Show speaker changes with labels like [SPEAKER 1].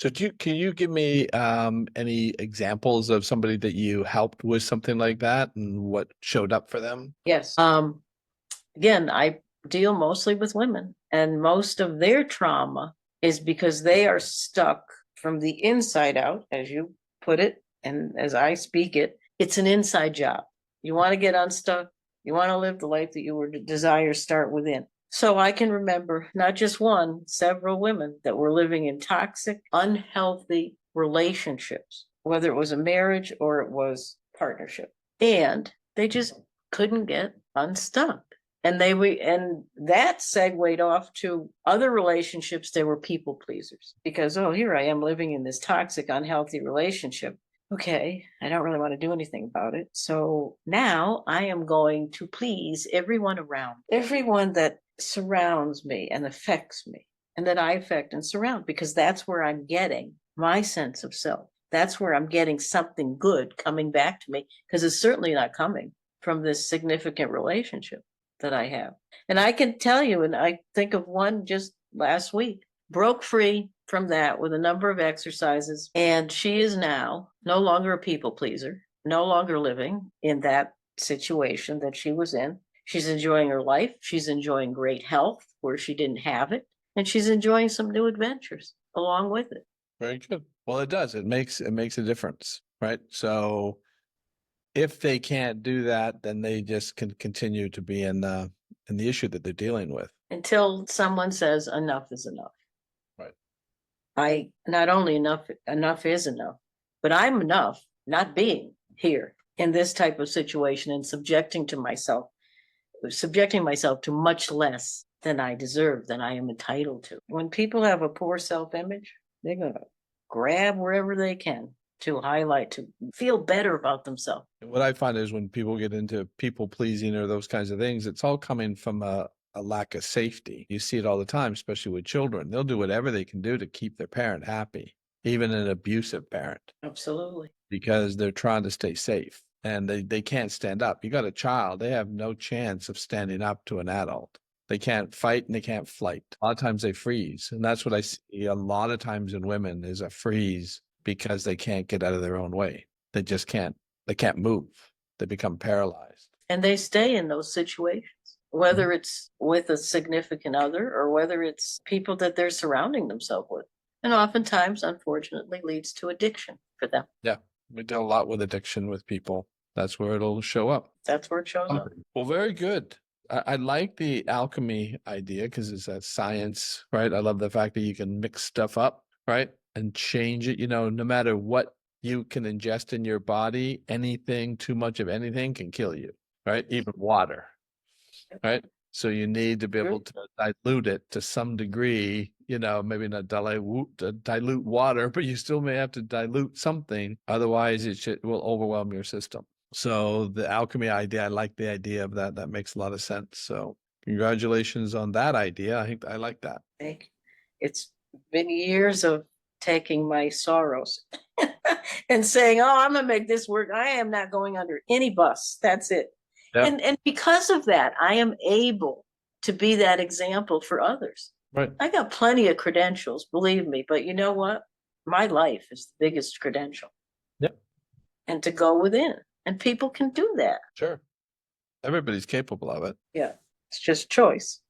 [SPEAKER 1] So can you give me any examples of somebody that you helped with something like that and what showed up for them?
[SPEAKER 2] Yes. Again, I deal mostly with women, and most of their trauma is because they are stuck from the inside out, as you put it, and as I speak it. It's an inside job. You want to get unstuck. You want to live the life that you were desire, start within. So I can remember not just one, several women that were living in toxic, unhealthy relationships, whether it was a marriage or it was partnership. And they just couldn't get unstuck. And and that segued off to other relationships. They were people pleasers because, oh, here I am living in this toxic, unhealthy relationship. Okay, I don't really want to do anything about it. So now I am going to please everyone around, everyone that surrounds me and affects me, and that I affect and surround, because that's where I'm getting my sense of self. That's where I'm getting something good coming back to me, because it's certainly not coming from this significant relationship that I have. And I can tell you, and I think of one just last week, broke free from that with a number of exercises. And she is now no longer a people pleaser, no longer living in that situation that she was in. She's enjoying her life. She's enjoying great health where she didn't have it. And she's enjoying some new adventures along with it.
[SPEAKER 1] Very good. Well, it does. It makes a difference, right? So if they can't do that, then they just can continue to be in the issue that they're dealing with.
[SPEAKER 2] Until someone says enough is enough.
[SPEAKER 1] Right.
[SPEAKER 2] I not only enough is enough, but I'm enough not being here in this type of situation and subjecting myself to much less than I deserve, than I am entitled to. When people have a poor self-image, they're gonna grab wherever they can to highlight, to feel better about themselves.
[SPEAKER 1] What I find is when people get into people pleasing or those kinds of things, it's all coming from a lack of safety. You see it all the time, especially with children. They'll do whatever they can do to keep their parent happy, even an abusive parent.
[SPEAKER 2] Absolutely.
[SPEAKER 1] Because they're trying to stay safe and they can't stand up. You got a child, they have no chance of standing up to an adult. They can't fight and they can't flight. A lot of times they freeze. And that's what I see a lot of times in women is a freeze because they can't get out of their own way. They just can't. They can't move. They become paralyzed.
[SPEAKER 2] And they stay in those situations, whether it's with a significant other or whether it's people that they're surrounding themselves with. And oftentimes, unfortunately, leads to addiction for them.
[SPEAKER 1] Yeah, we do a lot with addiction with people. That's where it'll show up.
[SPEAKER 2] That's where it shows up.
[SPEAKER 1] Well, very good. I like the alchemy idea because it's a science, right? I love the fact that you can mix stuff up, right? And change it, no matter what you can ingest in your body, anything, too much of anything can kill you, right? Even water, right? So you need to be able to dilute it to some degree, maybe not dilute water, but you still may have to dilute something. Otherwise, it will overwhelm your system. So the alchemy idea, I like the idea of that. That makes a lot of sense. So congratulations on that idea. I think I like that.
[SPEAKER 2] Thank you. It's been years of taking my sorrows and saying, oh, I'm going to make this work. I am not going under any bus. That's it. Yep. And because of that, I am able to be that example for others.
[SPEAKER 1] Right.
[SPEAKER 2] I got plenty of credentials, believe me, but you know what? My life is the biggest credential.
[SPEAKER 1] Yep.
[SPEAKER 2] And to go within. And people can do that.
[SPEAKER 1] Sure. Everybody's capable of it.
[SPEAKER 2] Yeah. It's just choice.